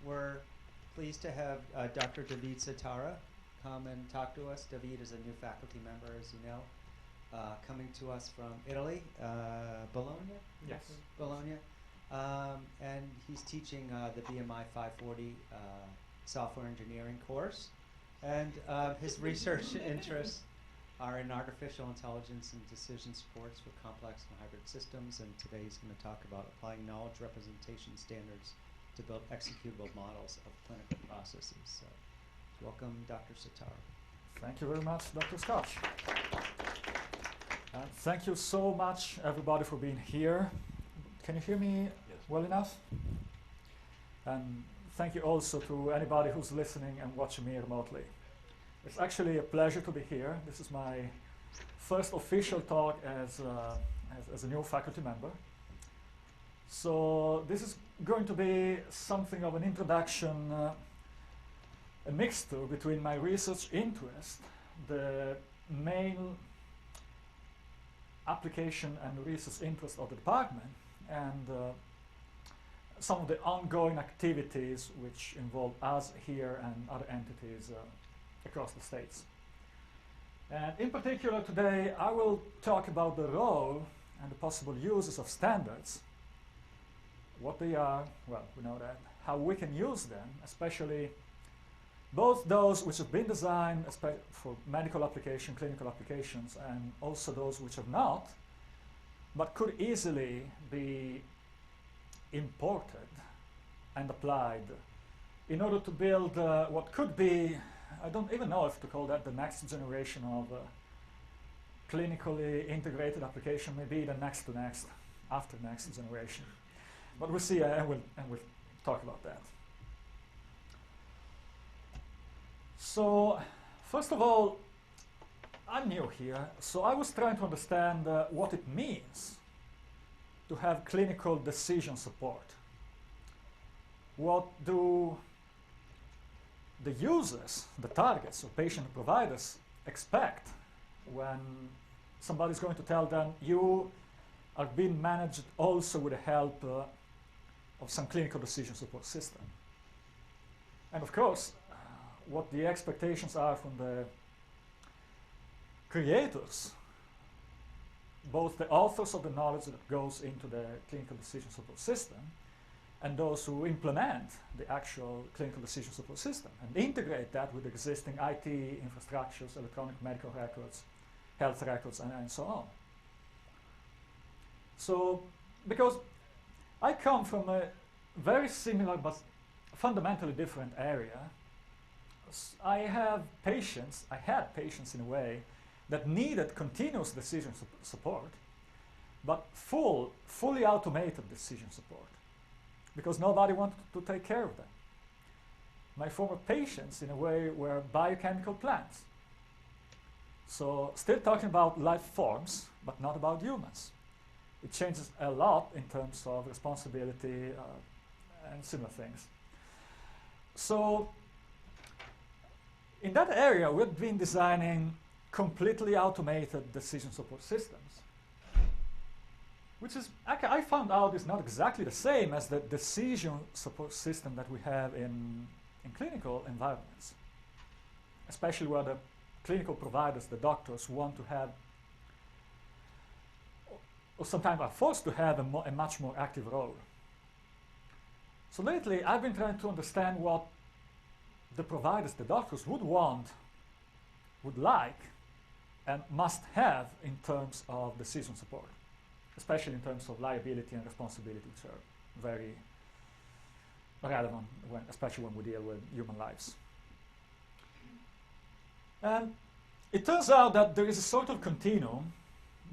We're pleased to have Dr. Davide Sottara come and talk to us. Davide is a new faculty member, as you know, coming to us from Italy, Bologna? Yes. Bologna. And he's teaching the BMI 540 software engineering course. And his research interests are in artificial intelligence and decision supports for complex and hybrid systems. And today he's going to talk about applying knowledge representation standards to build executable models of clinical processes. So, welcome, Dr. Sottara. Thank you very much, Dr. Scott. And thank you so much, everybody, for being here. Can you hear me well enough? And thank you also to anybody who's listening and watching me remotely. It's actually a pleasure to be here. This is my first official talk as a new faculty member. So this is going to be something of an introduction, a mixture between my research interest, the main application and research interest of the department, and some of the ongoing activities which involve us here and other entities across the States. And in particular today I will talk about the role and the possible uses of standards, what they are, well, we know that, how we can use them, especially both those which have been designed for medical application, clinical applications, and also those which have not, but could easily be imported and applied in order to build what could be, I don't even know if to call that the next generation of clinically integrated application, maybe the next to next, after next generation. But we'll see, and we'll talk about that. So, first of all, I'm new here, so I was trying to understand what it means to have clinical decision support. What do the users, the targets, or patient providers expect when somebody's going to tell them you are being managed also with the help of some clinical decision support system? And of course, what the expectations are from the creators, both the authors of the knowledge that goes into the clinical decision support system and those who implement the actual clinical decision support system and integrate that with existing IT infrastructures, electronic medical records, health records, and so on. So, because I come from a very similar but fundamentally different area, I had patients in a way that needed continuous decision support, but fully automated decision support, because nobody wanted to take care of them. My former patients, in a way, were biochemical plants. So still talking about life forms, but not about humans. It changes a lot in terms of responsibility and similar things. So in that area, we've been designing completely automated decision support systems, which is, I found out, is not exactly the same as the decision support system that we have in clinical environments, especially where the clinical providers, the doctors, want to have, or sometimes are forced to have a much more active role. So lately, I've been trying to understand what the providers, the doctors, would want, would like, and must have in terms of decision support, especially in terms of liability and responsibility, which are very relevant, especially when we deal with human lives. And it turns out that there is a sort of continuum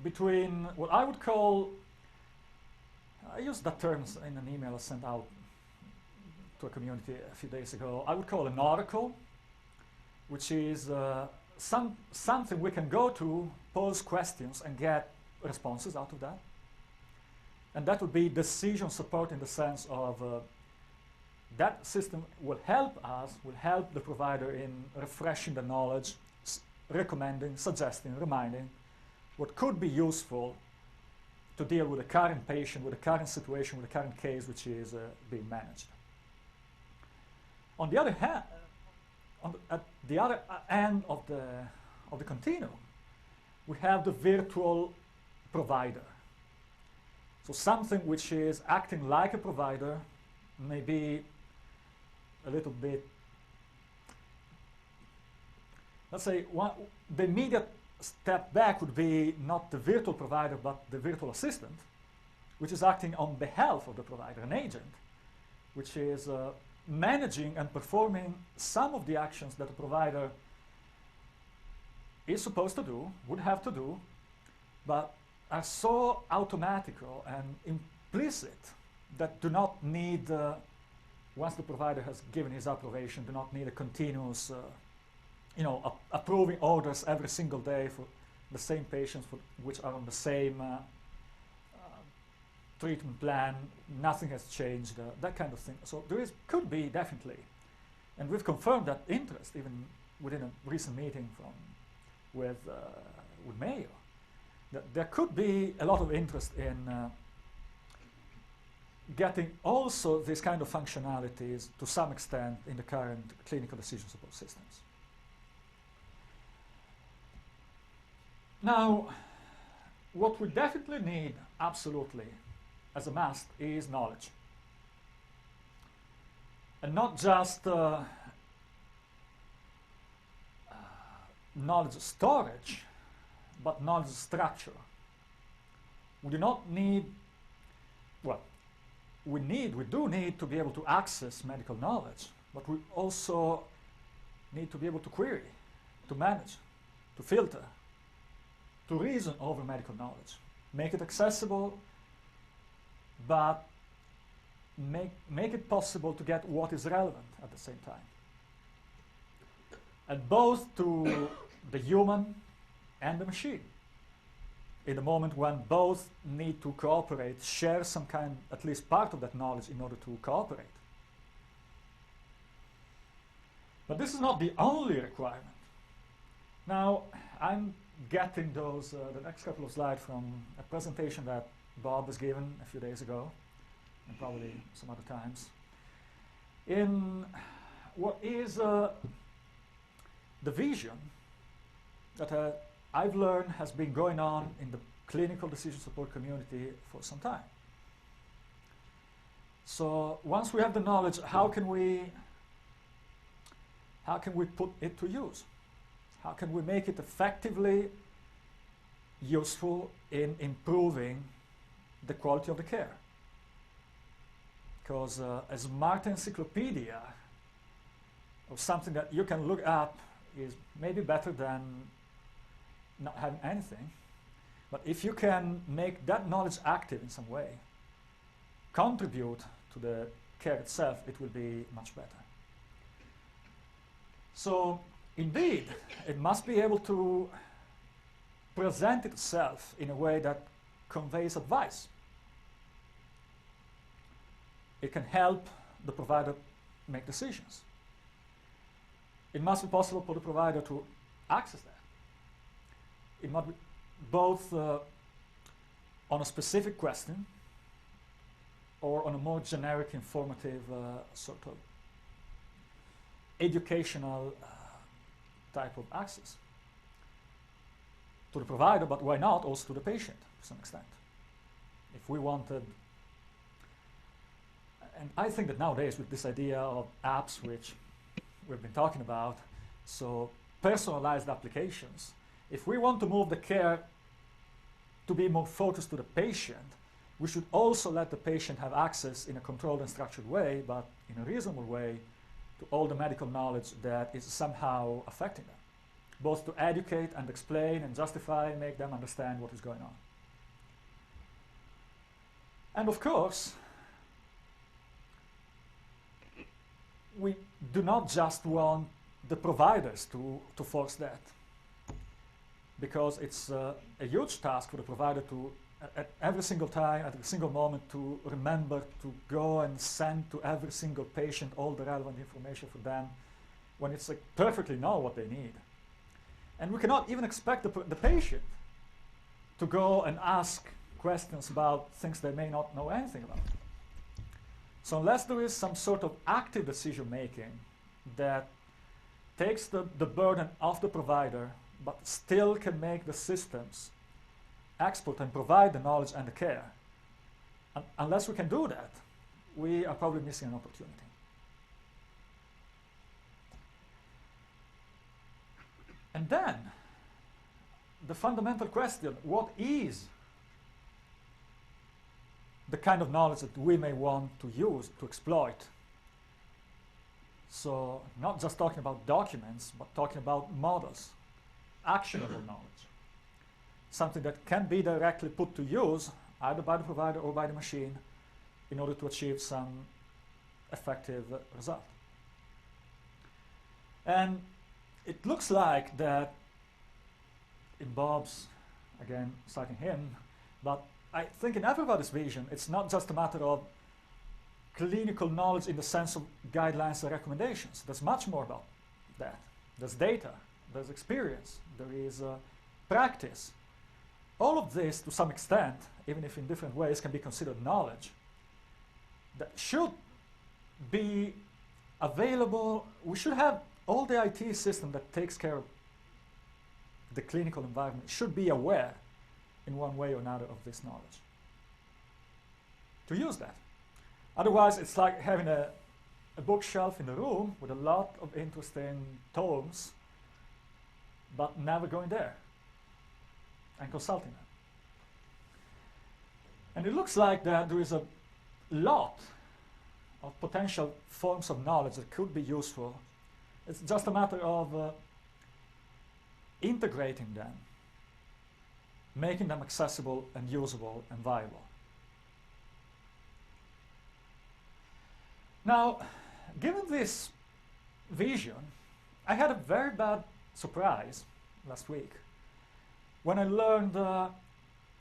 between what I would call, I used that term in an email I sent out to a community a few days ago, I would call an oracle, which is something we can go to, pose questions, and get responses out of that. And that would be decision support in the sense of that system will help us, will help the provider in refreshing the knowledge, recommending, suggesting, reminding what could be useful to deal with the current patient, with the current situation, with the current case which is being managed. On the other hand, at the other end of the continuum, we have the virtual provider. So something which is acting like a provider, maybe a little bit, let's say the immediate step back would be not the virtual provider but the virtual assistant, which is acting on behalf of the provider, an agent, which is managing and performing some of the actions that the provider is supposed to do, would have to do, but are so automatical and implicit that do not need, once the provider has given his approbation, do not need a continuous, approving orders every single day for the same patients which are on the same treatment plan, nothing has changed, that kind of thing. So there could be definitely, and we've confirmed that interest even within a recent meeting with Mayo, that there could be a lot of interest in getting also these kind of functionalities to some extent in the current clinical decision support systems. Now, what we definitely need, absolutely, as a must, is knowledge. And not just knowledge storage, but knowledge structure. We do not need, well, we do need to be able to access medical knowledge, but we also need to be able to query, to manage, to filter, to reason over medical knowledge, make it accessible, but make it possible to get what is relevant at the same time. And both to the human and the machine. In the moment when both need to cooperate, share some kind, at least part of that knowledge in order to cooperate. But this is not the only requirement. Now, I'm getting those, the next couple of slides from a presentation that Bob was given a few days ago, and probably some other times, in what is the vision that I've learned has been going on in the clinical decision support community for some time. So once we have the knowledge, how can we put it to use? How can we make it effectively useful in improving the quality of the care? Because a smart encyclopedia of something that you can look up is maybe better than not having anything. But if you can make that knowledge active in some way, contribute to the care itself, it will be much better. So indeed, it must be able to present itself in a way that conveys advice. It can help the provider make decisions. It must be possible for the provider to access that. It must be both on a specific question or on a more generic, informative, sort of educational type of access to the provider, but why not also to the patient to some extent. If we wanted, and I think that nowadays with this idea of apps which we've been talking about, so personalized applications, if we want to move the care to be more focused to the patient, we should also let the patient have access in a controlled and structured way, but in a reasonable way, to all the medical knowledge that is somehow affecting them, both to educate and explain and justify and make them understand what is going on. And of course, we do not just want the providers to force that, because it's a huge task for the provider to, at every single time, at every single moment, to remember to go and send to every single patient all the relevant information for them when it's like perfectly know what they need. And we cannot even expect the patient to go and ask questions about things they may not know anything about. So unless there is some sort of active decision making that takes the burden off the provider, but still can make the systems export and provide the knowledge and the care. Unless we can do that, we are probably missing an opportunity. And then, the fundamental question, what is the kind of knowledge that we may want to use, to exploit? So, not just talking about documents, but talking about models, actionable knowledge, something that can be directly put to use either by the provider or by the machine in order to achieve some effective result. And it looks like that in Bob's, again citing him, but I think in everybody's vision, it's not just a matter of clinical knowledge in the sense of guidelines and recommendations. There's much more about that. There's data, there's experience, there is practice. All of this, to some extent, even if in different ways, can be considered knowledge that should be available. We should have all the IT system that takes care of the clinical environment should be aware in one way or another of this knowledge to use that. Otherwise, it's like having a bookshelf in a room with a lot of interesting tomes, but never going there and consulting them. And it looks like that there is a lot of potential forms of knowledge that could be useful. It's just a matter of integrating them, making them accessible and usable and viable. Now, given this vision, I had a very bad surprise last week when I learned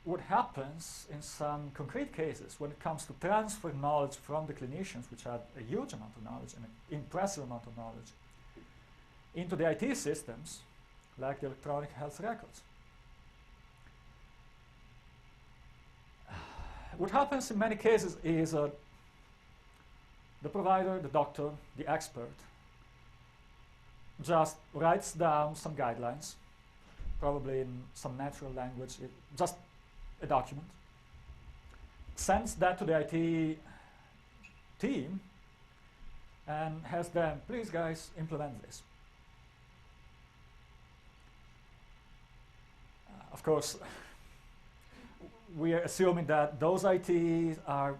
what happens in some concrete cases when it comes to transfer knowledge from the clinicians, which have a huge amount of knowledge and an impressive amount of knowledge, into the IT systems, like the electronic health records. What happens in many cases is the provider, the doctor, the expert, just writes down some guidelines, probably in some natural language, just a document, sends that to the IT team, and has them, please guys, implement this. Of course, we are assuming that those ITs are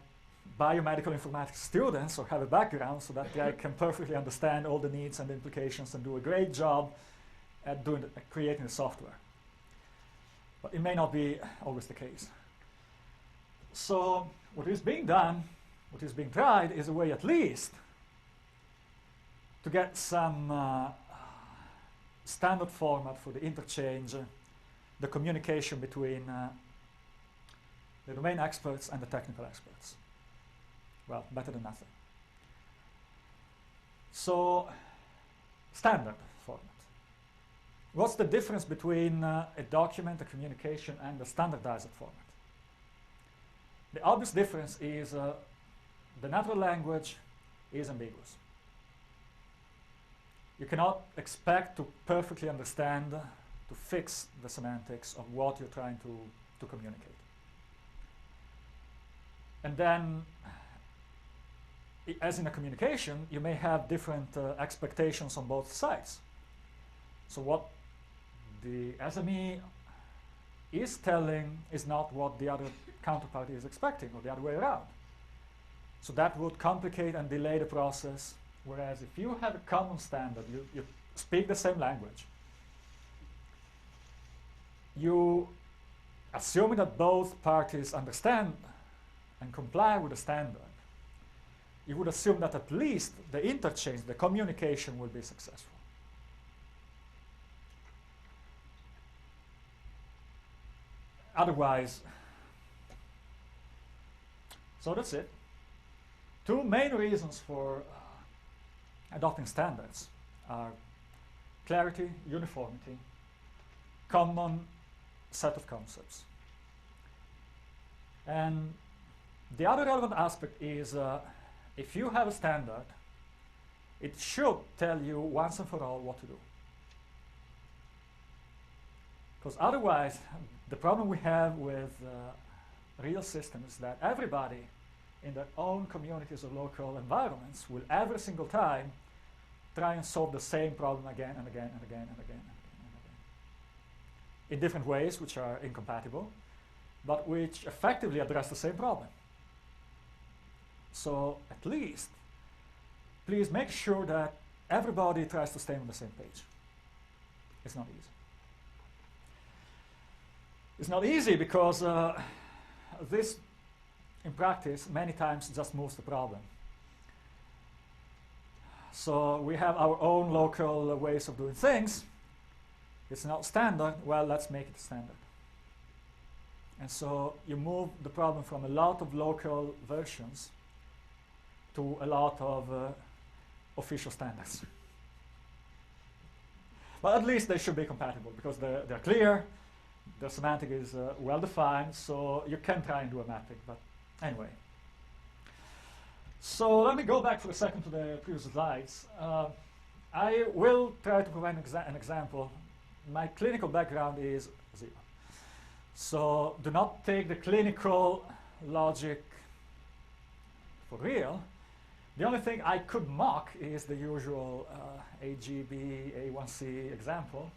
biomedical informatics students or have a background so that they can perfectly understand all the needs and the implications and do a great job at creating the software. But it may not be always the case. So what is being done, what is being tried, is a way at least to get some standard format for the interchange, the communication between the domain experts and the technical experts. Well, better than nothing. So, standard format. What's the difference between a document, a communication, and the standardized format? The obvious difference is the natural language is ambiguous. You cannot expect to perfectly understand, to fix the semantics of what you're trying to communicate. And then, as in a communication, you may have different expectations on both sides. So what the SME is telling is not what the other counterparty is expecting, or the other way around. So that would complicate and delay the process, whereas if you have a common standard, you speak the same language, you, assuming that both parties understand and comply with the standard, you would assume that at least the interchange, the communication will be successful. Otherwise, so that's it. Two main reasons for adopting standards are clarity, uniformity, common set of concepts. And the other relevant aspect is if you have a standard it should tell you once and for all what to do. Because otherwise, the problem we have with real systems is that everybody in their own communities or local environments will every single time try and solve the same problem again and again and again and again and again and again. In different ways, which are incompatible, but which effectively address the same problem. So at least, please make sure that everybody tries to stay on the same page. It's not easy. It's not easy because this, in practice, many times just moves the problem. So we have our own local ways of doing things. It's not standard. Well, let's make it standard. And so you move the problem from a lot of local versions to a lot of official standards. But at least they should be compatible because they're clear, the semantic is well defined, so you can try and do a mapping. But anyway. So let me go back for a second to the previous slides. I will try to provide an example. My clinical background is 0. So do not take the clinical logic for real. The only thing I could mock is the usual AGB, A1C example.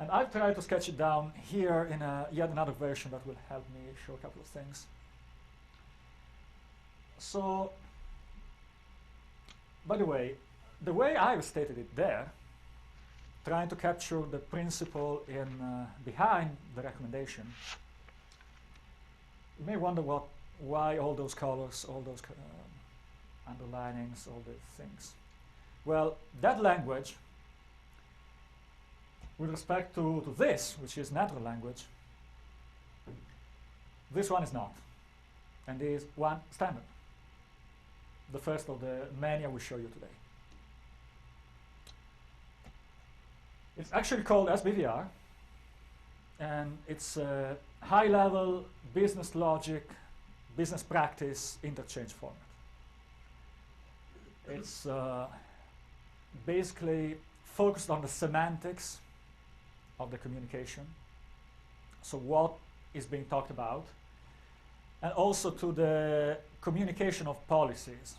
And I've tried to sketch it down here in yet another version that will help me show a couple of things. So, by the way I stated it there, trying to capture the principle in behind the recommendation, you may wonder why all those colors, all those underlinings, all the things. Well, that language, with respect to this, which is natural language, this one is not, and is one standard. The first of the many I will show you today. It's actually called SBVR, and it's a high-level business logic, business practice interchange format. It's basically focused on the semantics of the communication, so what is being talked about, and also to the communication of policies.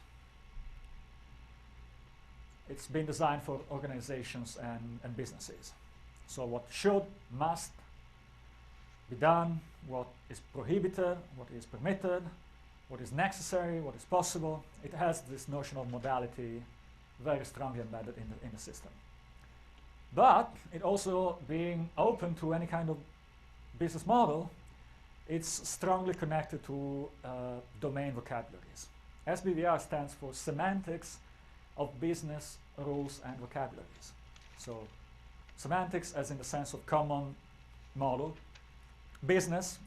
It's been designed for organizations and businesses. So what should, must be done, what is prohibited, what is permitted, what is necessary, what is possible. It has this notion of modality very strongly embedded in the system. But it also, being open to any kind of business model, it's strongly connected to domain vocabularies. SBVR stands for Semantics of Business Rules and Vocabularies. So semantics as in the sense of common model, business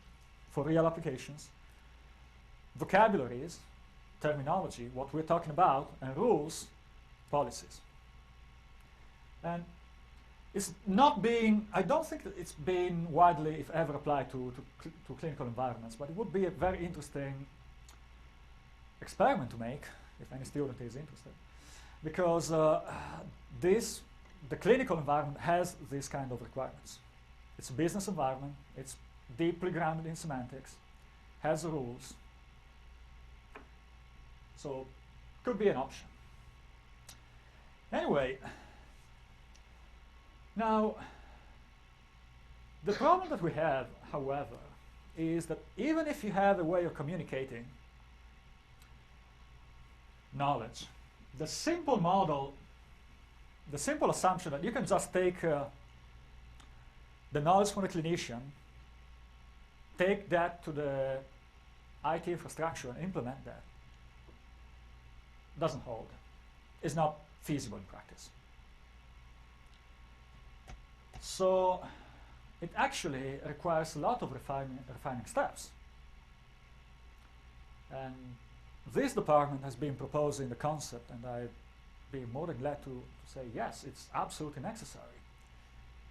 for real applications, vocabularies, terminology, what we're talking about, and rules, policies. And it's not being, I don't think that it's been widely, if ever, applied to clinical environments, but it would be a very interesting experiment to make, if any student is interested, because the clinical environment has these kind of requirements. It's a business environment, it's deeply grounded in semantics, has rules, so could be an option. Anyway, now, the problem that we have, however, is that even if you have a way of communicating knowledge, the simple model, the simple assumption that you can just take the knowledge from a clinician, take that to the IT infrastructure and implement that, doesn't hold. It's not feasible in practice. So it actually requires a lot of refining steps. And this department has been proposing the concept, and I'd be more than glad to say yes, it's absolutely necessary.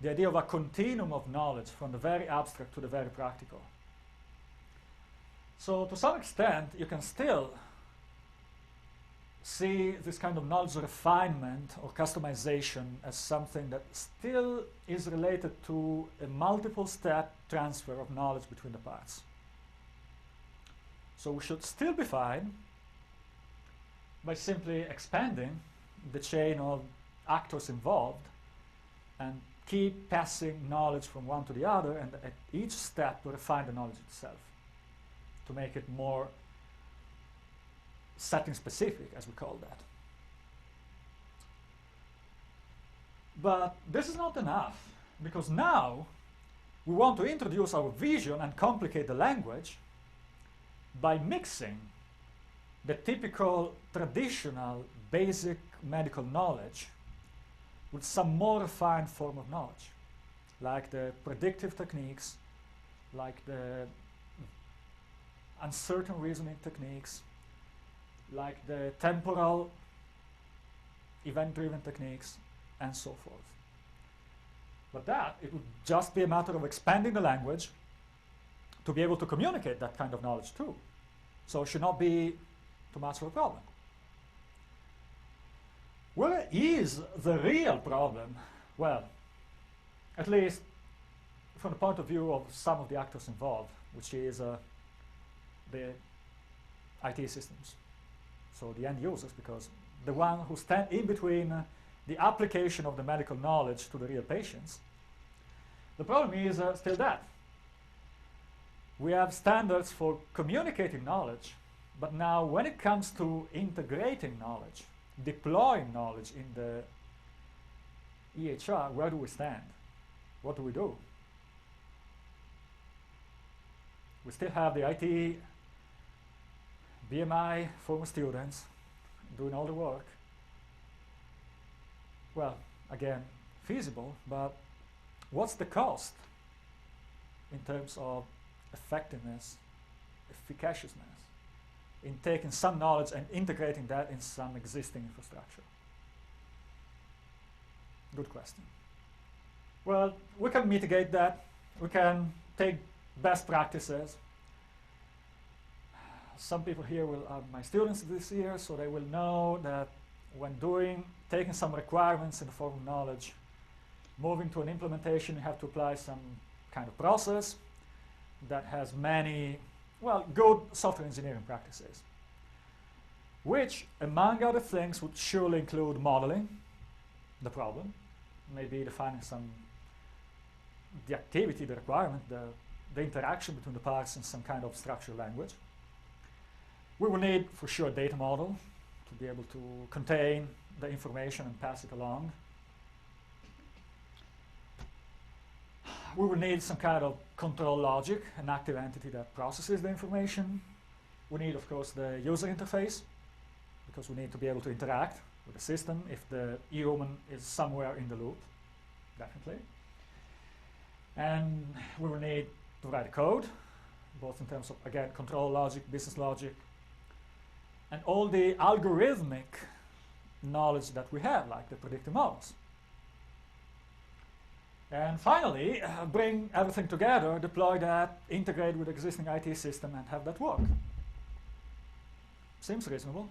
The idea of a continuum of knowledge from the very abstract to the very practical. So to some extent, you can still see this kind of knowledge refinement or customization as something that still is related to a multiple step transfer of knowledge between the parts. So we should still be fine by simply expanding the chain of actors involved and keep passing knowledge from one to the other, and at each step refine the knowledge itself to make it more setting specific, as we call that. But this is not enough, because now we want to introduce our vision and complicate the language by mixing the typical traditional basic medical knowledge with some more refined form of knowledge, like the predictive techniques, like the uncertain reasoning techniques, like the temporal event-driven techniques, and so forth. But that, it would just be a matter of expanding the language to be able to communicate that kind of knowledge too. So it should not be too much of a problem. Where is the real problem? Well, at least from the point of view of some of the actors involved, which is the IT systems. So the end users, because the one who stand in between the application of the medical knowledge to the real patients. The problem is still that. We have standards for communicating knowledge, but now when it comes to integrating knowledge, deploying knowledge in the EHR, where do we stand? What do we do? We still have the IT, BMI, former students doing all the work. Well, again, feasible, but what's the cost in terms of effectiveness, efficaciousness, in taking some knowledge and integrating that in some existing infrastructure? Good question. Well, we can mitigate that. We can take best practices. Some people here are my students this year, so they will know that when taking some requirements in the form of knowledge, moving to an implementation, you have to apply some kind of process that has many, well, good software engineering practices, which, among other things, would surely include modeling the problem, maybe defining the activity, the requirement, the interaction between the parts in some kind of structured language. We will need, for sure, a data model to be able to contain the information and pass it along. We will need some kind of control logic, an active entity that processes the information. We need, of course, the user interface, because we need to be able to interact with the system if the human is somewhere in the loop, definitely. And we will need to write code, both in terms of, again, control logic, business logic, and all the algorithmic knowledge that we have, like the predictive models. And finally, bring everything together, deploy that, integrate with the existing IT system, and have that work. Seems reasonable.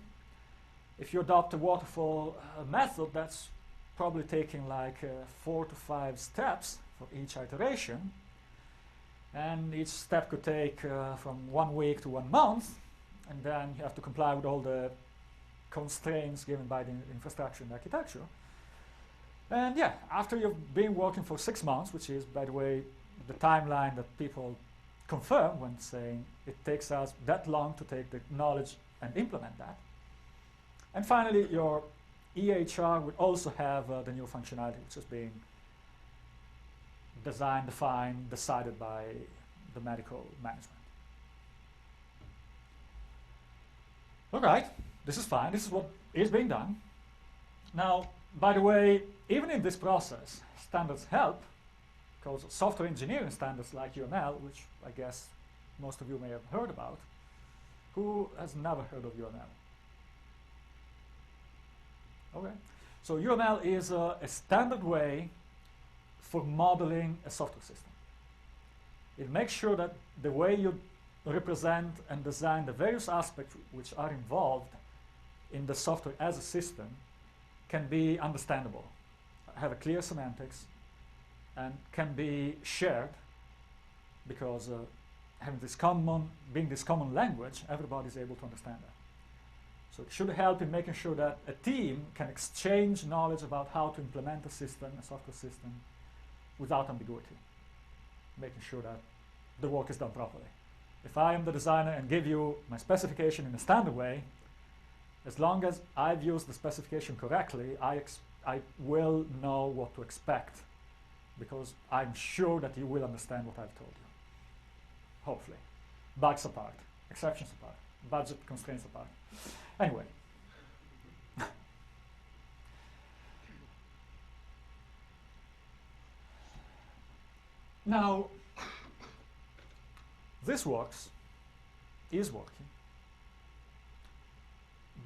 If you adopt a waterfall method, that's probably taking like 4 to 5 steps for each iteration. And each step could take from 1 week to 1 month. And then you have to comply with all the constraints given by the infrastructure and architecture. And yeah, after you've been working for 6 months, which is, by the way, the timeline that people confirm when saying it takes us that long to take the knowledge and implement that. And finally, your EHR would also have the new functionality, which is being designed, defined, decided by the medical management. All right, this is fine. This is what is being done. Now, by the way, even in this process, standards help, because software engineering standards like UML, which I guess most of you may have heard about. Who has never heard of UML? Okay, so UML is a standard way for modeling a software system. It makes sure that the way you represent and design the various aspects which are involved in the software as a system can be understandable, have a clear semantics, and can be shared because being this common language, everybody is able to understand that. So it should help in making sure that a team can exchange knowledge about how to implement a system, a software system, without ambiguity, making sure that the work is done properly. If I am the designer and give you my specification in a standard way, as long as I've used the specification correctly, I will know what to expect, because I'm sure that you will understand what I've told you. Hopefully. Bugs apart, exceptions apart, budget constraints apart. Anyway. Now, this is working,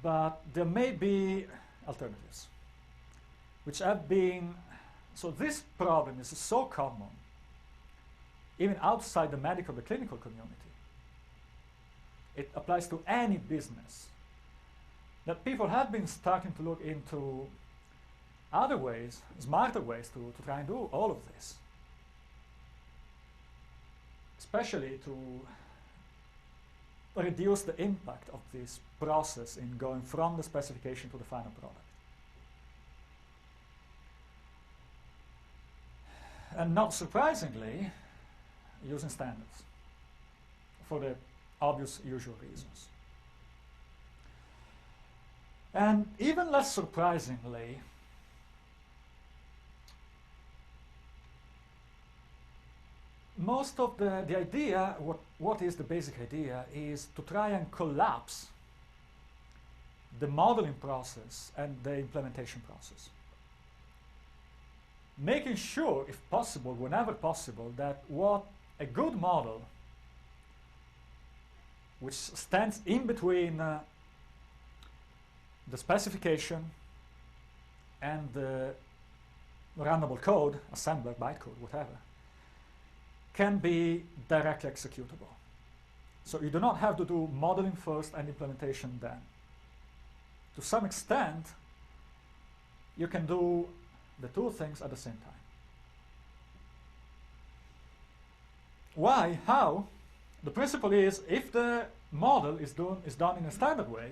but there may be alternatives, which have been, so this problem is so common, even outside the medical, the clinical community. It applies to any business, that people have been starting to look into other ways, smarter ways to try and do all of this. Especially to reduce the impact of this process in going from the specification to the final product. And not surprisingly, using standards for the obvious usual reasons. And even less surprisingly, most of the idea, what is the basic idea, is to try and collapse the modeling process and the implementation process. Making sure, if possible, whenever possible, that what a good model, which stands in between the specification and the runnable code, assembler, bytecode, whatever, can be directly executable. So you do not have to do modeling first and implementation then. To some extent, you can do the two things at the same time. Why? How? The principle is, if the model is done in a standard way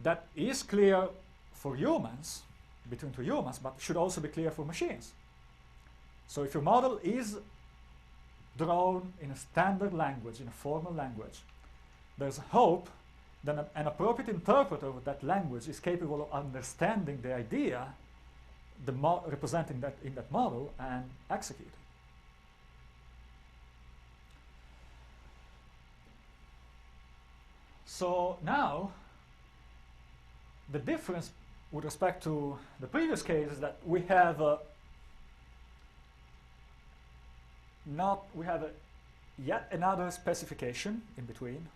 that is clear for humans, between two humans, but should also be clear for machines. So if your model is drawn in a standard language, in a formal language, there's hope that an appropriate interpreter of that language is capable of understanding the idea representing that in that model and executing. So now, the difference with respect to the previous case is that we have yet another specification in between.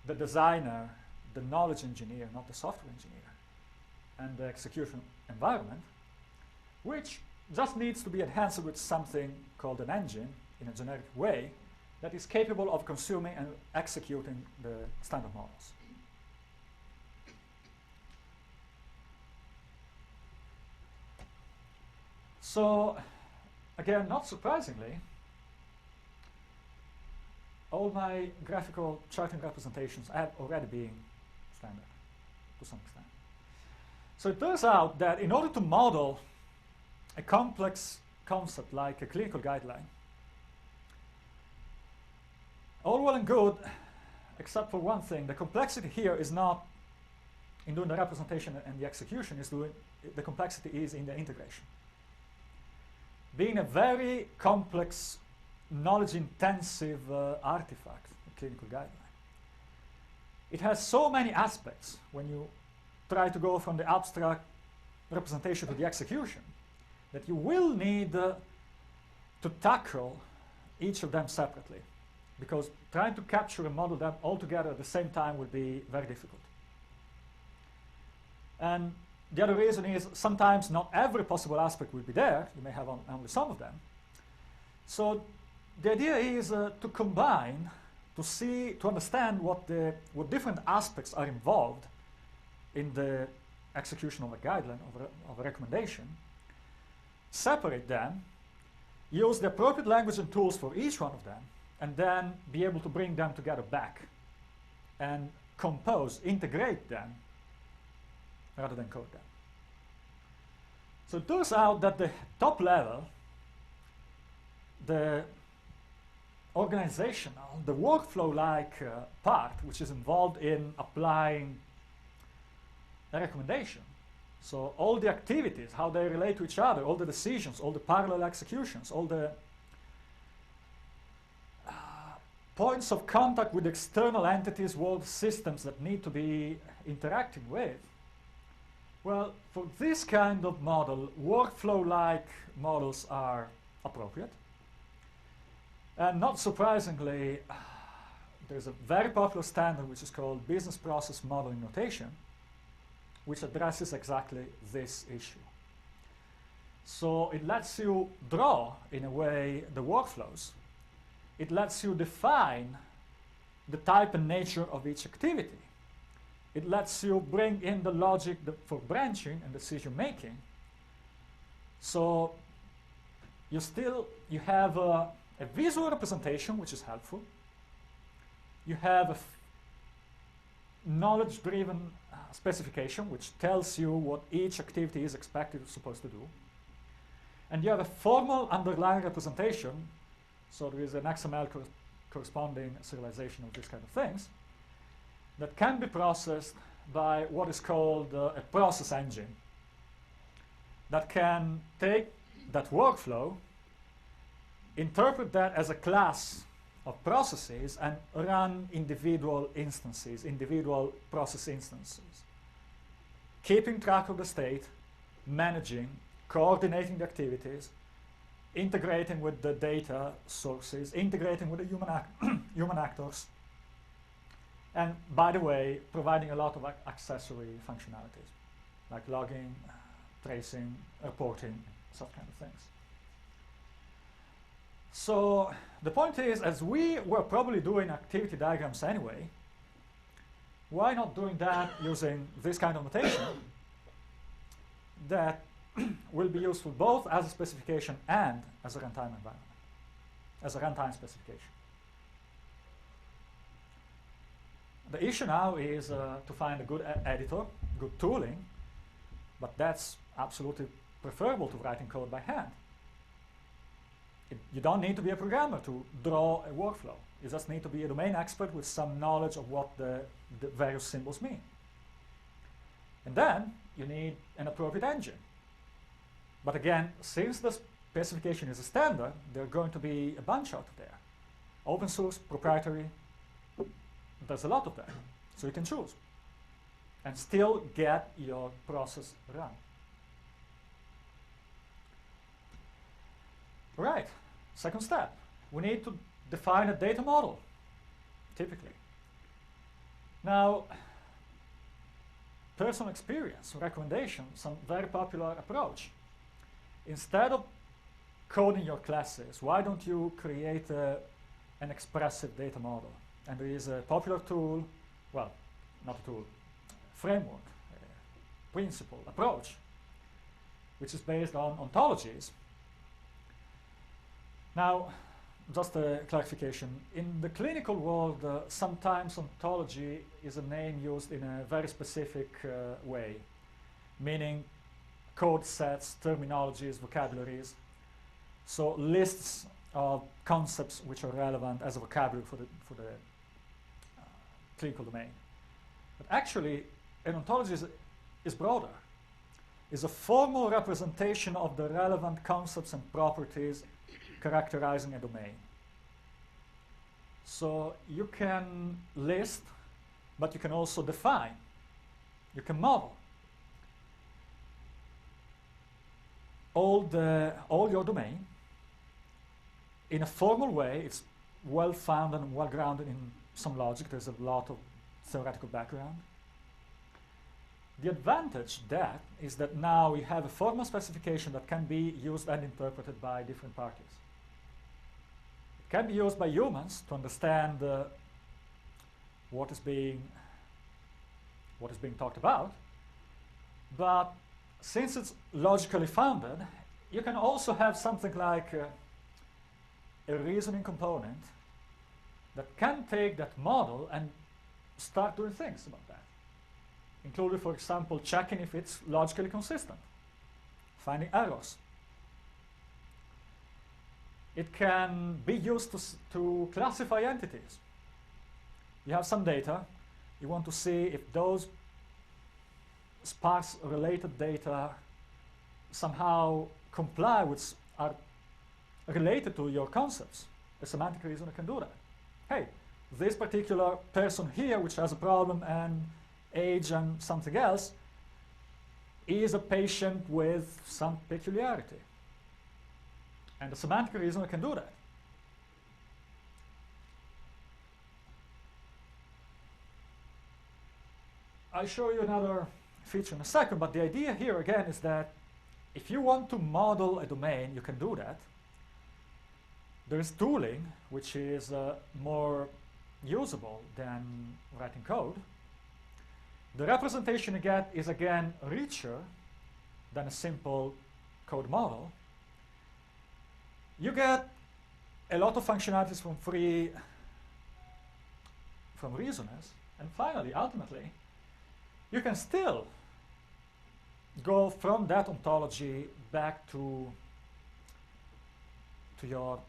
The designer, the knowledge engineer, not the software engineer, and the execution environment, which just needs to be enhanced with something called an engine in a generic way that is capable of consuming and executing the standard models. So, again, not surprisingly, all my graphical charting representations have already been standard to some extent. So it turns out that in order to model a complex concept like a clinical guideline, all well and good, except for one thing. The complexity here is not in doing the representation and the execution, the complexity is in the integration. Being a very complex, knowledge-intensive artifact, a clinical guideline, it has so many aspects when you try to go from the abstract representation to the execution that you will need to tackle each of them separately, because trying to capture and model them all together at the same time would be very difficult. And the other reason is sometimes not every possible aspect will be there. You may have only some of them. So the idea is to combine, to understand what different aspects are involved in the execution of a guideline, of a recommendation, separate them, use the appropriate language and tools for each one of them, and then be able to bring them together back and compose, integrate them, rather than code them. So it turns out that the top level, the organizational, the workflow-like part, which is involved in applying a recommendation. So all the activities, how they relate to each other, all the decisions, all the parallel executions, all the points of contact with external entities, world systems that need to be interacting with. Well, for this kind of model, workflow-like models are appropriate. And not surprisingly, there's a very popular standard which is called business process modeling notation, which addresses exactly this issue. So it lets you draw, in a way, the workflows. It lets you define the type and nature of each activity. It lets you bring in the logic for branching and decision making. So you have a visual representation, which is helpful. You have a knowledge-driven specification, which tells you what each activity is supposed to do. And you have a formal underlying representation, so there is an XML corresponding serialization of these kind of things, that can be processed by what is called a process engine, that can take that workflow, interpret that as a class of processes, and run individual instances, individual process instances, keeping track of the state, managing, coordinating the activities, integrating with the data sources, integrating with the human actors, and, by the way, providing a lot of accessory functionalities, like logging, tracing, reporting, such kind of things. So the point is, as we were probably doing activity diagrams anyway, why not doing that using this kind of notation that will be useful both as a specification and as a runtime environment, as a runtime specification. The issue now is to find a good editor, good tooling, but that's absolutely preferable to writing code by hand. You don't need to be a programmer to draw a workflow. You just need to be a domain expert with some knowledge of what the various symbols mean. And then you need an appropriate engine. But again, since the specification is a standard, there are going to be a bunch out there. Open source, proprietary, there's a lot of them. So you can choose and still get your process run. Right, second step. We need to define a data model, typically. Now, personal experience, recommendation, some very popular approach. Instead of coding your classes, why don't you create an expressive data model? And there is a popular tool, well, not a tool, framework, principle, approach, which is based on ontologies. Now, just a clarification. In the clinical world, sometimes ontology is a name used in a very specific way, meaning code sets, terminologies, vocabularies. So lists of concepts which are relevant as a vocabulary for the clinical domain. But actually, an ontology is broader. It's a formal representation of the relevant concepts and properties characterizing a domain. So you can list, but you can also define. You can model. All your domain in a formal way. It's well-founded and well-grounded in some logic. There's a lot of theoretical background. The advantage that is that now we have a formal specification that can be used and interpreted by different parties. It can be used by humans to understand what is being talked about, But since it's logically founded, you can also have something like a reasoning component that can take that model and start doing things about that, including, for example, checking if it's logically consistent, finding errors. It can be used to classify entities. You have some data, you want to see if those sparse related data somehow comply with, are related to your concepts. A semantic reasoner can do that. Hey, this particular person here, which has a problem and age and something else, is a patient with some peculiarity. And the semantic reasoner can do that. I'll show you another feature in a second, but the idea here again is that if you want to model a domain, you can do that. There is tooling, which is more usable than writing code. The representation you get is again richer than a simple code model. You get a lot of functionalities from reasoners, and finally, ultimately, you can still go from that ontology back to your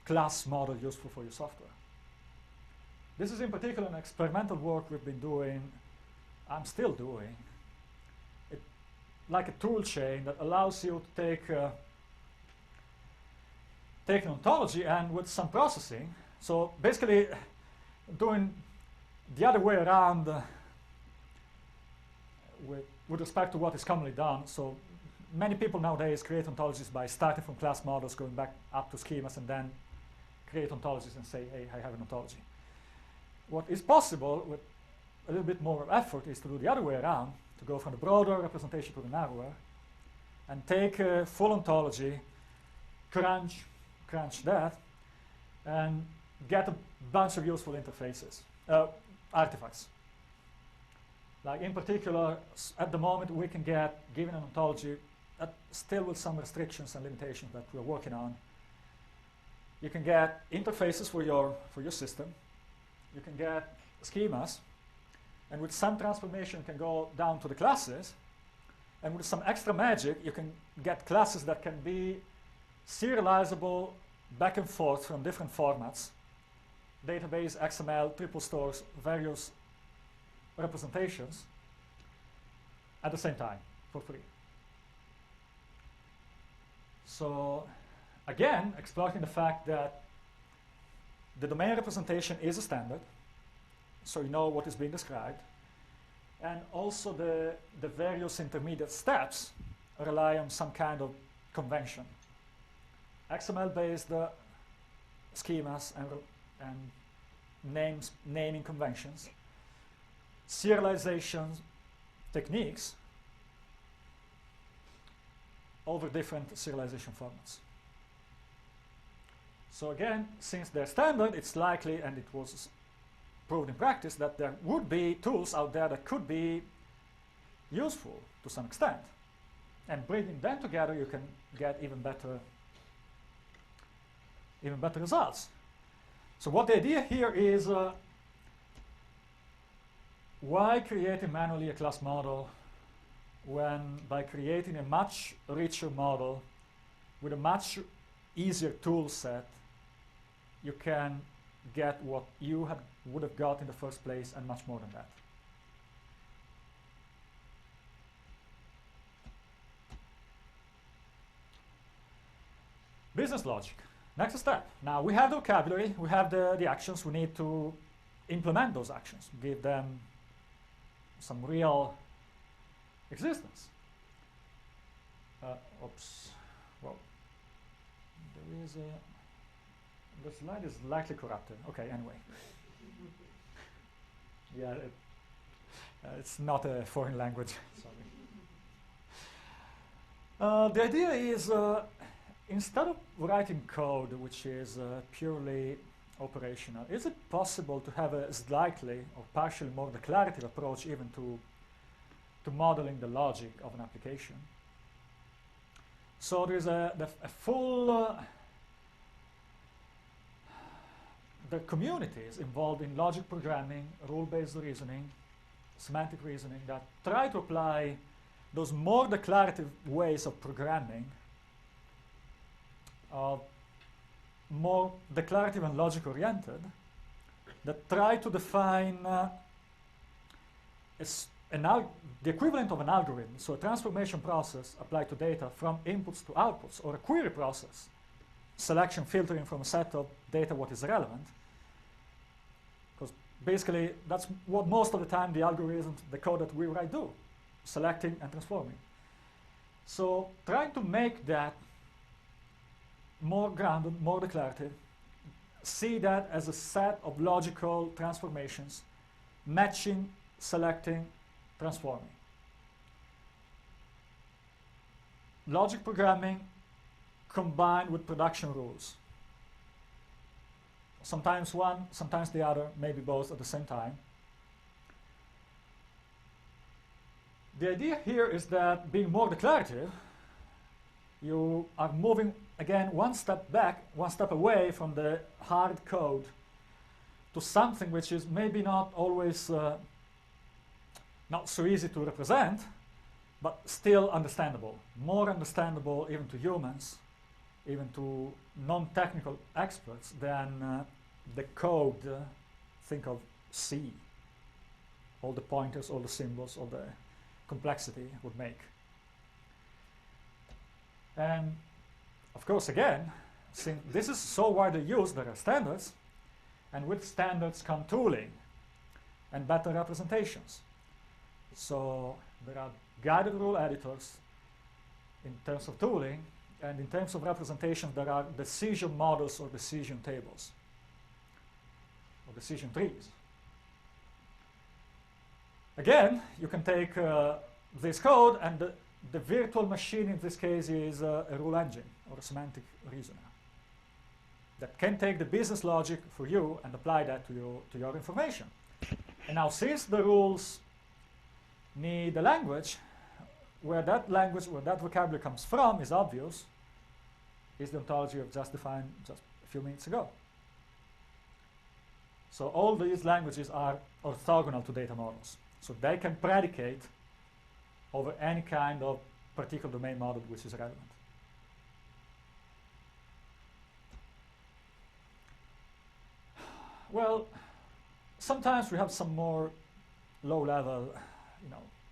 class model useful for your software. This is in particular an experimental work we've been doing, I'm still doing, like a tool chain that allows you to take an ontology and with some processing, so basically doing the other way around with respect to what is commonly done. So many people nowadays create ontologies by starting from class models, going back up to schemas, and then create ontologies and say, hey, I have an ontology. What is possible with a little bit more effort is to do the other way around, to go from the broader representation to the narrower, and take a full ontology, crunch that, and get a bunch of useful interfaces, artifacts. Like in particular, at the moment we can get, given an ontology, still with some restrictions and limitations that we're working on, you can get interfaces for your system, you can get schemas, and with some transformation you can go down to the classes, and with some extra magic you can get classes that can be serializable back and forth from different formats, database, XML, triple stores, various representations at the same time for free. So again, exploiting the fact that the domain representation is a standard, so you know what is being described, and also the various intermediate steps rely on some kind of convention. XML-based schemas and naming conventions, serialization techniques over different serialization formats. So again, since they're standard, it's likely, and it was proved in practice, that there would be tools out there that could be useful to some extent. And bringing them together, you can get even better results. So what the idea here is, why creating manually a class model when by creating a much richer model with a much easier tool set, you can get what you would have got in the first place and much more than that. Business logic. Next step. Now we have the vocabulary, we have the actions, we need to implement those actions, give them some real existence. Oops. Well, there is the slide is likely corrupted. Okay, anyway. Yeah, it's not a foreign language. Sorry. The idea is, instead of writing code which is purely operational, is it possible to have a slightly or partially more declarative approach even to to modeling the logic of an application. So there's a full the communities involved in logic programming, rule-based reasoning, semantic reasoning that try to apply those more declarative ways of programming, more declarative and logic-oriented, that try to define the equivalent of an algorithm, so a transformation process applied to data from inputs to outputs, or a query process, selection, filtering from a set of data what is relevant. Because basically that's what most of the time the algorithms, the code that we write do, selecting and transforming. So trying to make that more grounded, more declarative, see that as a set of logical transformations, matching, selecting, transforming. Logic programming combined with production rules. Sometimes one, sometimes the other, maybe both at the same time. The idea here is that being more declarative, you are moving again one step back, one step away from the hard code to something which is maybe not always not so easy to represent, but still understandable, more understandable even to humans, even to non-technical experts than the code, think of C, all the pointers, all the symbols, all the complexity would make. And of course, again, since this is so widely used, there are standards, and with standards come tooling and better representations. So there are guided rule editors in terms of tooling, and in terms of representation, there are decision models or decision tables, or decision trees. Again, you can take this code, and the virtual machine in this case is a rule engine or a semantic reasoner that can take the business logic for you and apply that to your information. And now, since the rules need a language, where that vocabulary comes from is obvious, is the ontology I've just defined just a few minutes ago. So all these languages are orthogonal to data models. So they can predicate over any kind of particular domain model which is relevant. Well, sometimes we have some more low-level,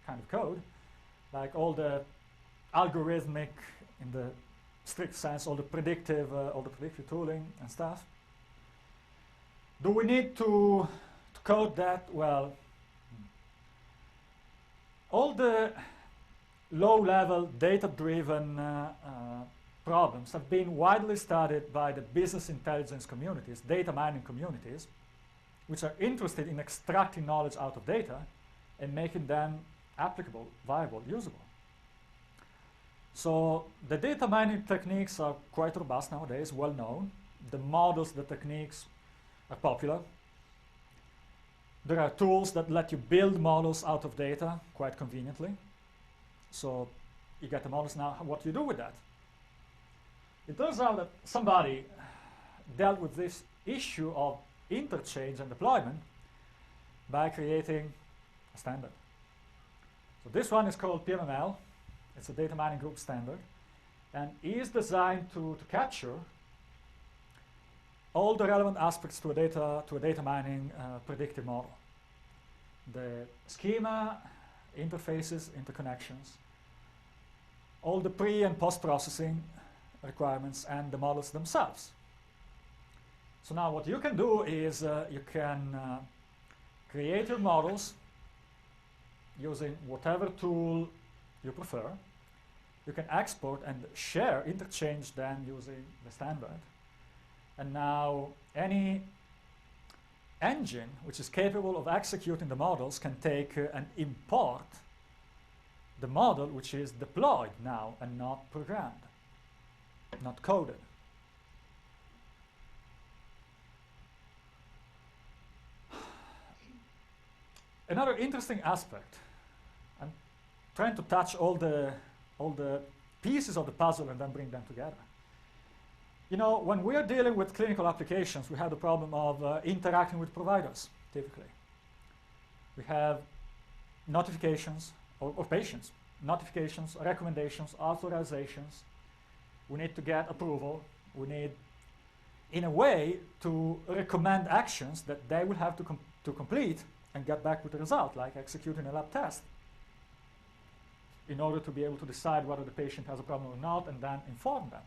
kind of code, like all the algorithmic, in the strict sense, all the predictive tooling and stuff. Do we need to code that? Well, all the low-level data-driven problems have been widely studied by the business intelligence communities, data mining communities, which are interested in extracting knowledge out of data and making them applicable, viable, usable. So the data mining techniques are quite robust nowadays, well known. The models, the techniques are popular. There are tools that let you build models out of data quite conveniently. So you get the models now, what do you do with that? It turns out that somebody dealt with this issue of interchange and deployment by creating a standard. So this one is called PMML. It's a data mining group standard, and is designed to capture all the relevant aspects to a data mining predictive model. The schema, interfaces, interconnections, all the pre- and post-processing requirements, and the models themselves. So now what you can do is you can create your models using whatever tool you prefer. You can export and share, interchange them using the standard. And now any engine which is capable of executing the models can take and import the model which is deployed now and not programmed, not coded. Another interesting aspect, and trying to touch all the pieces of the puzzle and then bring them together. You know, when we are dealing with clinical applications, we have the problem of interacting with providers, typically. We have notifications of patients, notifications, recommendations, authorizations. We need to get approval. We need, in a way, to recommend actions that they will have to complete and get back with the result, like executing a lab test, in order to be able to decide whether the patient has a problem or not and then inform them.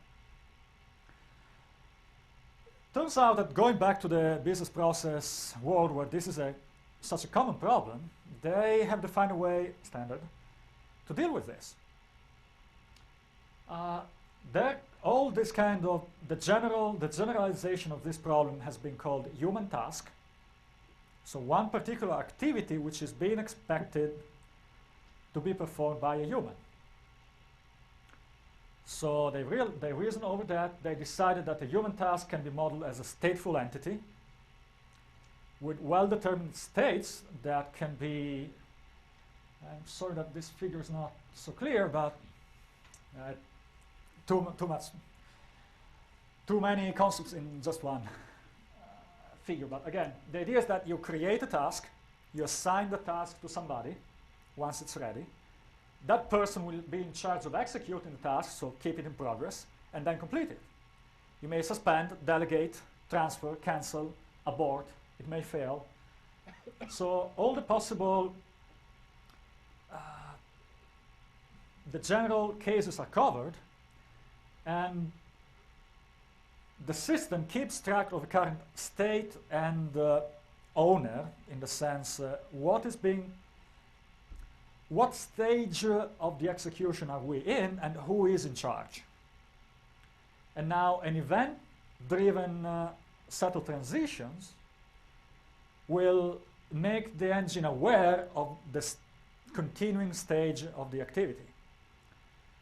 Turns out that going back to the business process world where this is such a common problem, they have defined a way, standard, to deal with this. All this kind of, the generalization of this problem has been called human task. So one particular activity which is being expected to be performed by a human. So they reasoned over that. They decided that a human task can be modeled as a stateful entity with well-determined states that can be, I'm sorry that this figure is not so clear, but too many concepts in just one figure. But again, the idea is that you create a task, you assign the task to somebody once it's ready. That person will be in charge of executing the task, so keep it in progress, and then complete it. You may suspend, delegate, transfer, cancel, abort. It may fail. So all the possible, the general cases are covered, and the system keeps track of the current state and owner, in the sense what stage of the execution are we in and who is in charge. And now an event-driven set of transitions will make the engine aware of the continuing stage of the activity.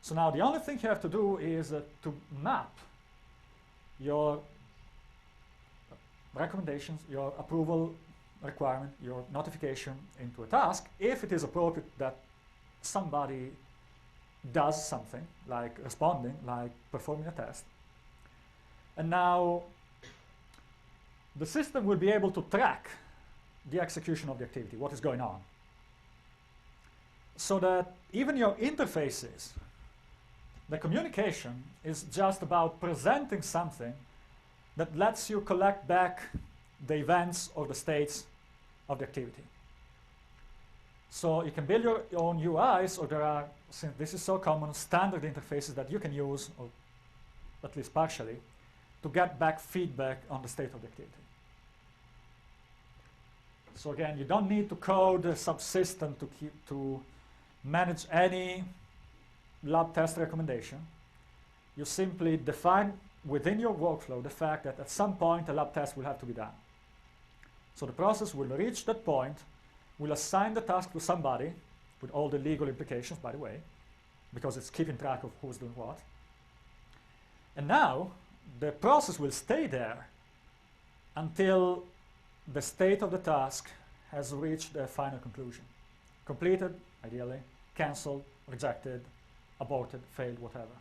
So now the only thing you have to do is to map your recommendations, your approval requirement, your notification into a task, if it is appropriate that somebody does something, like responding, like performing a test. And now the system will be able to track the execution of the activity, what is going on. So that even your interfaces, the communication is just about presenting something that lets you collect back the events or the states of the activity. So you can build your own UIs, or there are, since this is so common, standard interfaces that you can use, or at least partially, to get back feedback on the state of the activity. So again, you don't need to code a subsystem to manage any lab test recommendation. You simply define within your workflow the fact that at some point a lab test will have to be done. So the process will reach that point, will assign the task to somebody, with all the legal implications, by the way, because it's keeping track of who's doing what. And now the process will stay there until the state of the task has reached the final conclusion. Completed, ideally, cancelled, rejected, aborted, failed, whatever.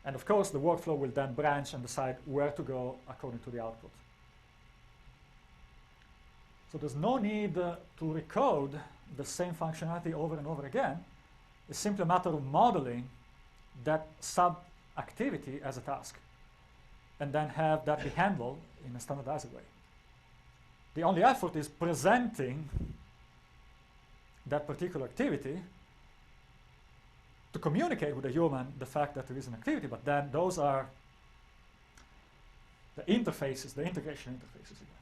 And of course, the workflow will then branch and decide where to go according to the output. So there's no need to recode the same functionality over and over again. It's simply a matter of modeling that sub-activity as a task, and then have that be handled in a standardized way. The only effort is presenting that particular activity to communicate with the human the fact that there is an activity, but then those are the interfaces, the integration interfaces again.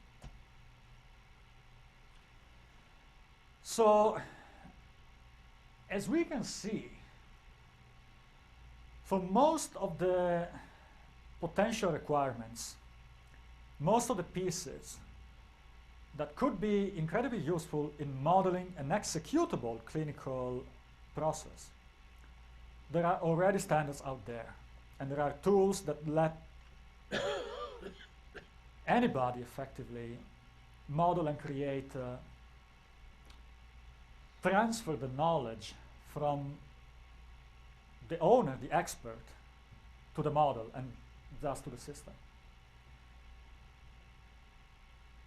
So, as we can see, for most of the potential requirements, most of the pieces that could be incredibly useful in modeling an executable clinical process, there are already standards out there, and there are tools that let anybody effectively model and create transfer the knowledge from the owner, the expert, to the model and thus to the system.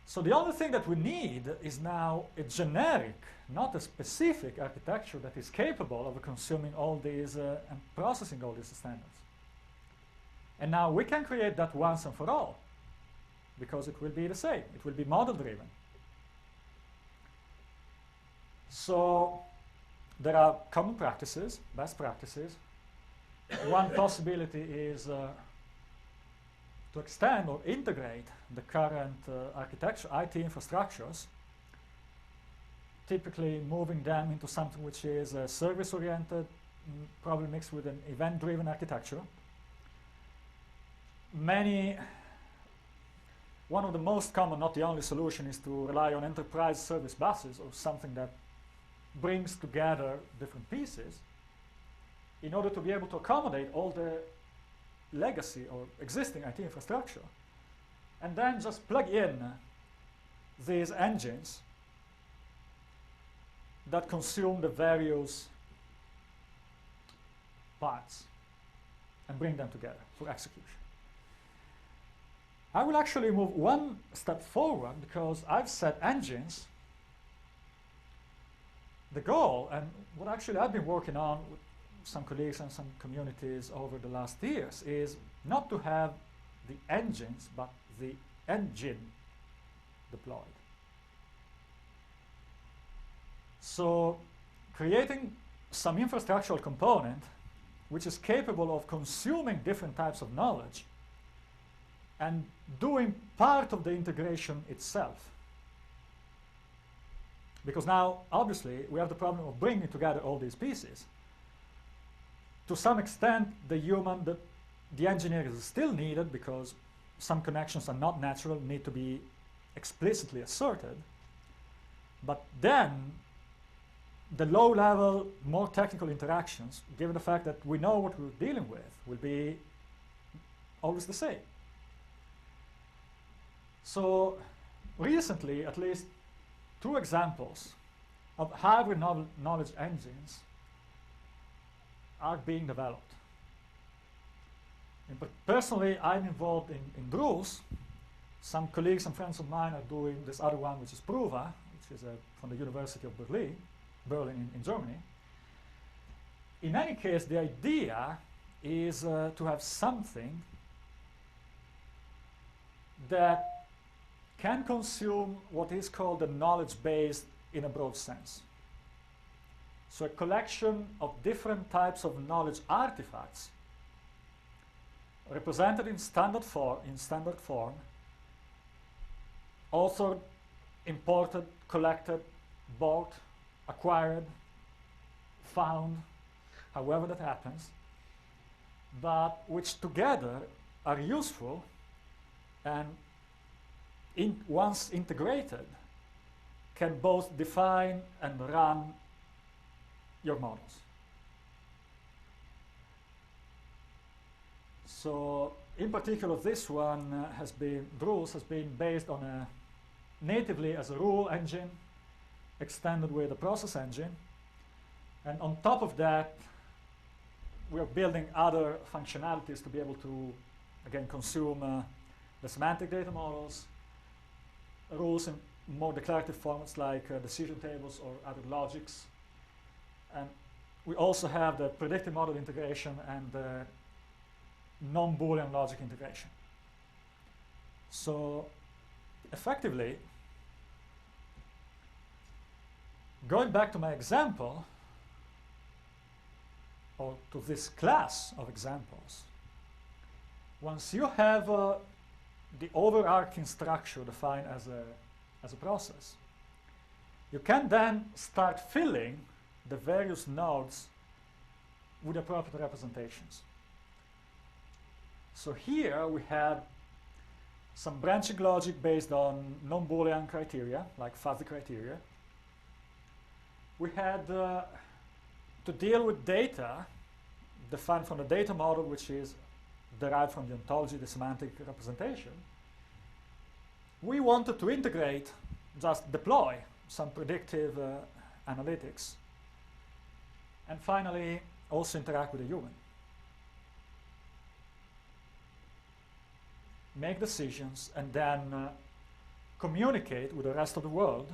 So the only thing that we need is now a generic, not a specific architecture that is capable of consuming all these and processing all these standards. And now we can create that once and for all, because it will be the same. It will be model-driven. So there are common practices, best practices. One possibility is to extend or integrate the current architecture, IT infrastructures, typically moving them into something which is service-oriented, probably mixed with an event-driven architecture. One of the most common, not the only solution, is to rely on enterprise service buses or something that brings together different pieces in order to be able to accommodate all the legacy or existing IT infrastructure, and then just plug in these engines that consume the various parts and bring them together for execution. I will actually move one step forward because I've said engines. The goal, and what actually I've been working on with some colleagues and some communities over the last years, is not to have the engines, but the engine deployed. So creating some infrastructural component which is capable of consuming different types of knowledge and doing part of the integration itself. Because now, obviously, we have the problem of bringing together all these pieces. To some extent, the engineer is still needed because some connections are not natural, need to be explicitly asserted. But then, the low-level, more technical interactions, given the fact that we know what we're dealing with, will be always the same. So, recently, at least 2 examples of hybrid knowledge engines are being developed. But personally, I'm involved in Drules. Some colleagues and friends of mine are doing this other one, which is Pruva, which is from the University of Berlin in Germany. In any case, the idea is to have something that can consume what is called the knowledge base in a broad sense. So a collection of different types of knowledge artifacts represented in standard form, authored, imported, collected, bought, acquired, found, however that happens, but which together are useful and once integrated can both define and run your models. So in particular, this one Drules has been based on a natively as a rule engine extended with a process engine, and on top of that we are building other functionalities to be able to again consume the semantic data models, rules in more declarative formats like decision tables or other logics. And we also have the predictive model integration and the non-Boolean logic integration. So effectively, going back to my example, or to this class of examples, once you have the overarching structure defined as a process, you can then start filling the various nodes with appropriate representations. So here we had some branching logic based on non-Boolean criteria, like fuzzy criteria. We had to deal with data defined from the data model, which is derived from the ontology, the semantic representation. We wanted to integrate, just deploy some predictive analytics. And finally, also interact with a human. Make decisions and then communicate with the rest of the world,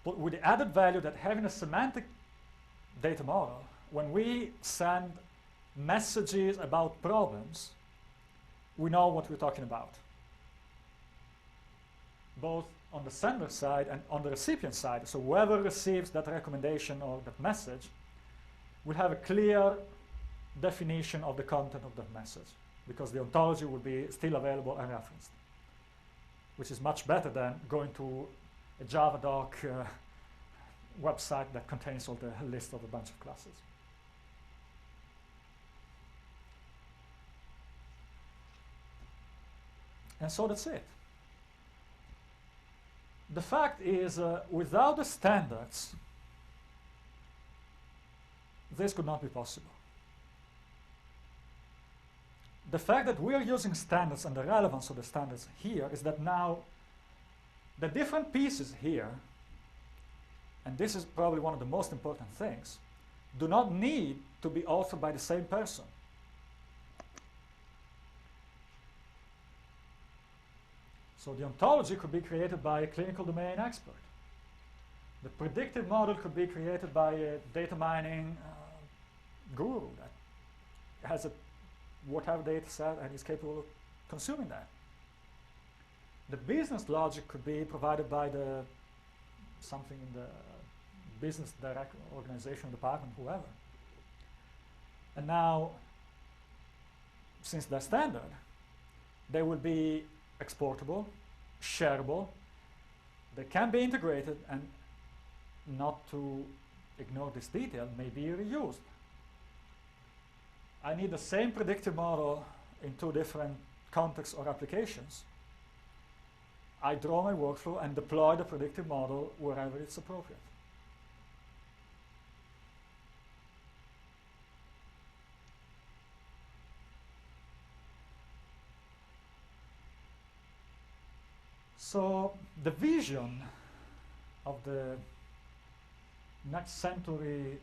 but with the added value that having a semantic data model, when we send messages about problems, we know what we're talking about, both on the sender side and on the recipient side. So whoever receives that recommendation or that message will have a clear definition of the content of that message, because the ontology will be still available and referenced, which is much better than going to a Java doc website that contains all the list of a bunch of classes. And so that's it. The fact is, without the standards, this could not be possible. The fact that we are using standards and the relevance of the standards here is that now the different pieces here, and this is probably one of the most important things, do not need to be authored by the same person. So the ontology could be created by a clinical domain expert. The predictive model could be created by a data mining guru that has a whatever data set and is capable of consuming that. The business logic could be provided by something in the business direct organization, department, whoever. And now, since they're standard, they will be exportable, shareable, they can be integrated, and not to ignore this detail, may be reused. I need the same predictive model in two different contexts or applications. I draw my workflow and deploy the predictive model wherever it's appropriate. So the vision of the next century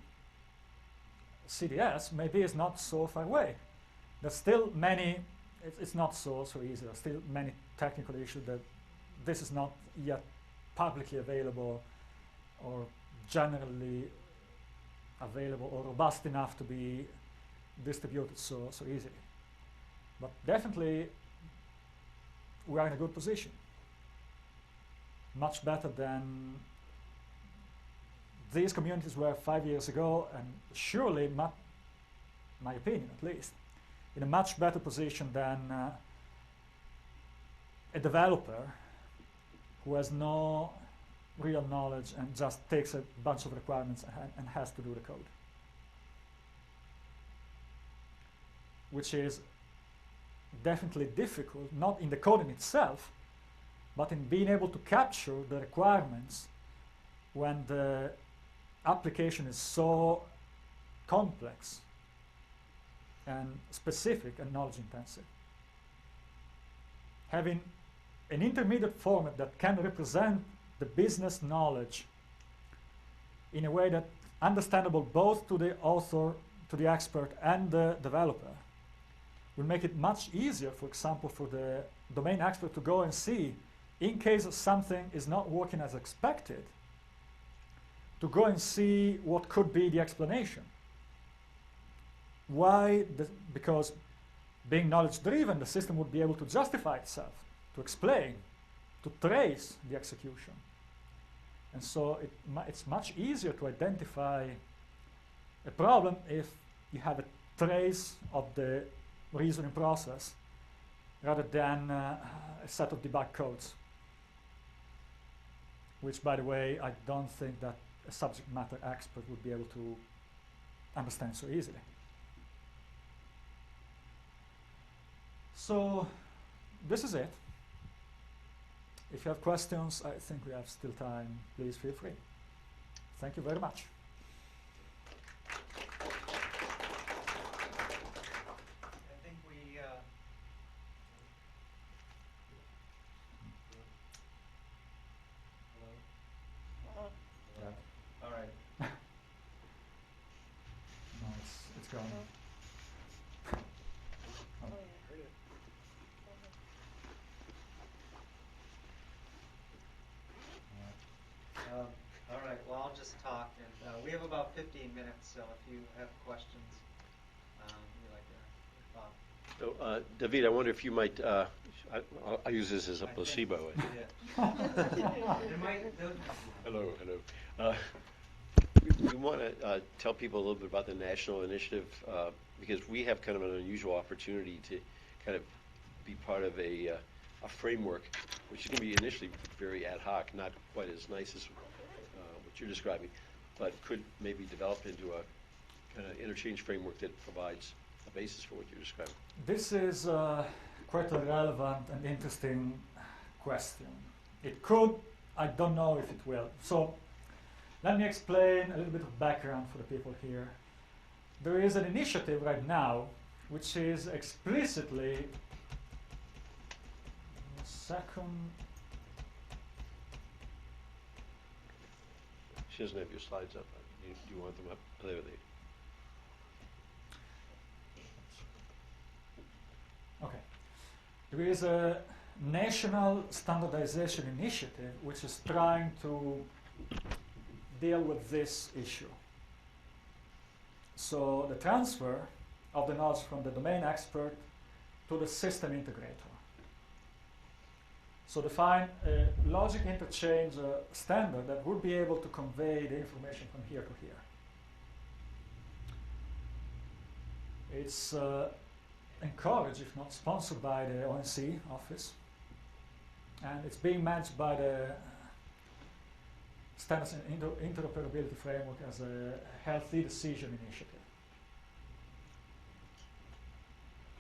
CDS maybe is not so far away. There's still many, it's not so easy. There's still many technical issues that this is not yet publicly available or generally available or robust enough to be distributed so easily. But definitely we are in a good position. Much better than these communities were 5 years ago, and surely, my opinion at least, in a much better position than a developer who has no real knowledge and just takes a bunch of requirements and has to do the code. Which is definitely difficult, not in the coding itself, but in being able to capture the requirements when the application is so complex and specific and knowledge intensive. Having an intermediate format that can represent the business knowledge in a way that's understandable both to the author, to the expert, and the developer will make it much easier, for example, for the domain expert to go and see, in case something is not working as expected, to go and see what could be the explanation. Why? Because being knowledge-driven, the system would be able to justify itself, to explain, to trace the execution. And so it's much easier to identify a problem if you have a trace of the reasoning process rather than a set of debug codes. Which, by the way, I don't think that a subject matter expert would be able to understand so easily. So this is it. If you have questions, I think we have still time. Please feel free. Thank you very much. I think we hello? Yeah. All right. just talk, and we have about 15 minutes, so if you have questions, you'd like to Bob. So, Davide, I wonder if you might, I'll use this as a placebo. Yeah. Hello, hello. We want to tell people a little bit about the national initiative because we have kind of an unusual opportunity to kind of be part of a framework, which is going to be initially very ad hoc, not quite as nice as what you're describing, but could maybe develop into a kind of interchange framework that provides a basis for what you're describing. This is quite a relevant and interesting question. It could, I don't know if it will. So let me explain a little bit of background for the people here. There is an initiative right now which is explicitly She doesn't have your slides up. Do you want them up? There they. Okay. There is a national standardization initiative which is trying to deal with this issue. So the transfer of the knowledge from the domain expert to the system integrator. So define a logic interchange standard that would be able to convey the information from here to here. It's encouraged, if not sponsored, by the ONC office, and it's being managed by the Standards and Interoperability Framework as a healthy decision initiative.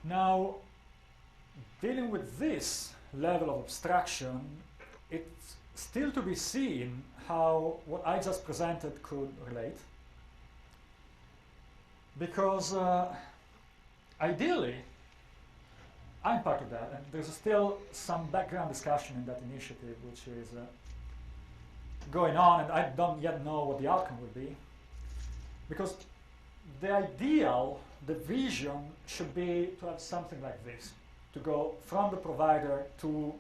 Now, dealing with this level of abstraction, it's still to be seen how what I just presented could relate. Because ideally, I'm part of that, and there's still some background discussion in that initiative which is going on, and I don't yet know what the outcome will be. Because the ideal, the vision, should be to have something like this, to go from the provider to,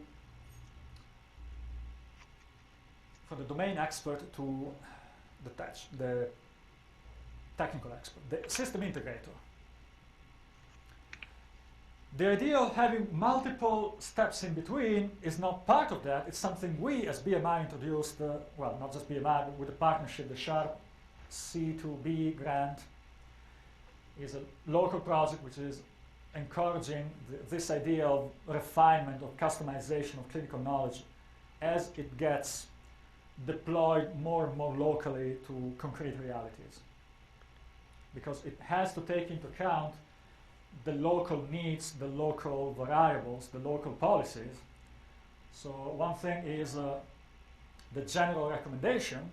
from the domain expert to the technical expert, the system integrator. The idea of having multiple steps in between is not part of that. It's something we as BMI introduced, well, not just BMI, but with the partnership, the Sharp C2B grant is a local project which is encouraging this idea of refinement, of customization of clinical knowledge as it gets deployed more and more locally to concrete realities. Because it has to take into account the local needs, the local variables, the local policies. So one thing is the general recommendation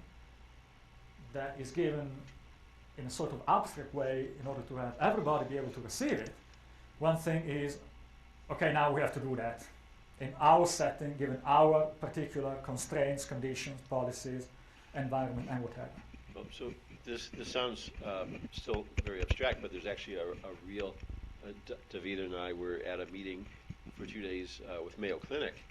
that is given in a sort of abstract way in order to have everybody be able to receive it. One thing is, okay, now we have to do that in our setting, given our particular constraints, conditions, policies, environment, and what have you. Well, so this sounds still very abstract, but there's actually a real. Davide and I were at a meeting for 2 days with Mayo Clinic.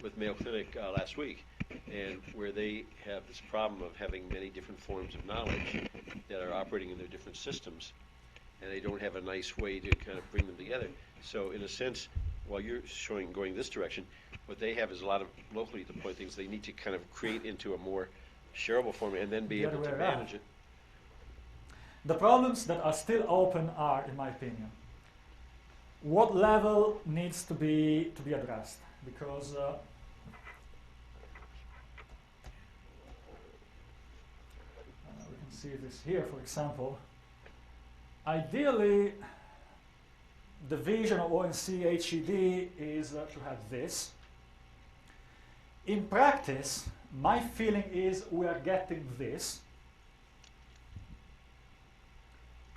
With Mayo Clinic last week, and where they have this problem of having many different forms of knowledge that are operating in their different systems, and they don't have a nice way to kind of bring them together. So in a sense, while you're going this direction, what they have is a lot of locally deployed things they need to kind of create into a more shareable form and then be able to manage it. The problems that are still open are, in my opinion, what level needs to be addressed, because we can see this here, for example. Ideally, the vision of ONC HED is to have this. In practice, my feeling is we are getting this,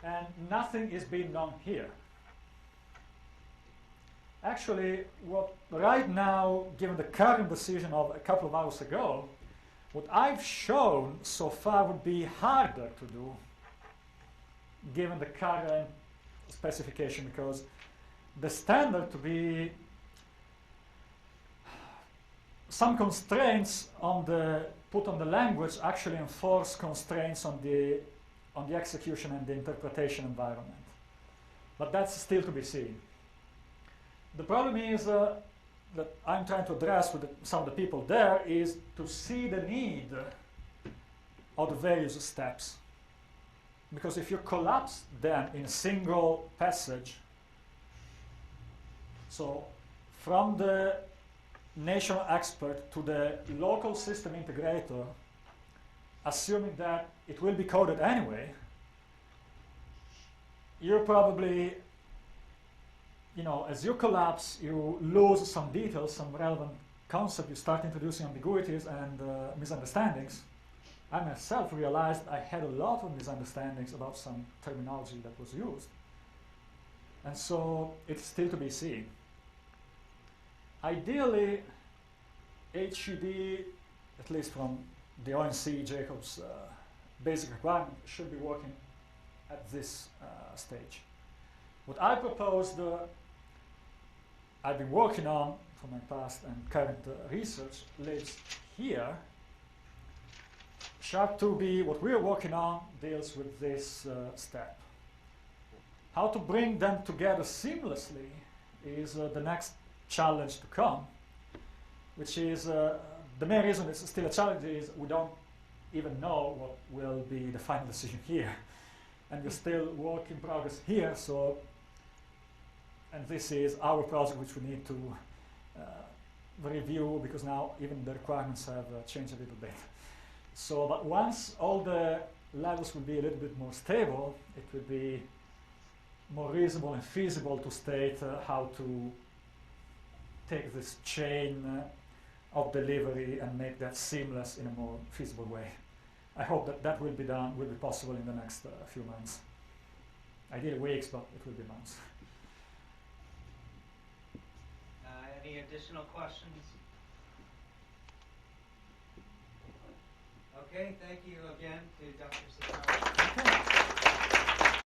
and nothing is being done here. Actually, what right now, given the current decision of a couple of hours ago, what I've shown so far would be harder to do, given the current specification, because the standard to be some constraints put on the language actually enforce constraints on the execution and the interpretation environment. But that's still to be seen. The problem is that I'm trying to address with some of the people there is to see the need of the various steps. Because if you collapse them in a single passage, so from the national expert to the local system integrator, assuming that it will be coded anyway, you're probably, as you collapse, you lose some details, some relevant concept, you start introducing ambiguities and misunderstandings. I myself realized I had a lot of misunderstandings about some terminology that was used. And so it's still to be seen. Ideally, HUD, at least from the ONC Jacobs basic requirement, should be working at this stage. What I proposed, I've been working on for my past and current research lives here. Sharp 2B, what we're working on, deals with this step. How to bring them together seamlessly is the next challenge to come, which is the main reason it's still a challenge is we don't even know what will be the final decision here. And we're still work in progress here, so, and this is our project which we need to review because now even the requirements have changed a little bit. So, but once all the levels will be a little bit more stable, it will be more reasonable and feasible to state how to take this chain of delivery and make that seamless in a more feasible way. I hope that that will be done, will be possible in the next few months. Ideally weeks, but it will be months. Any additional questions? Okay, thank you again to Dr. Sottara.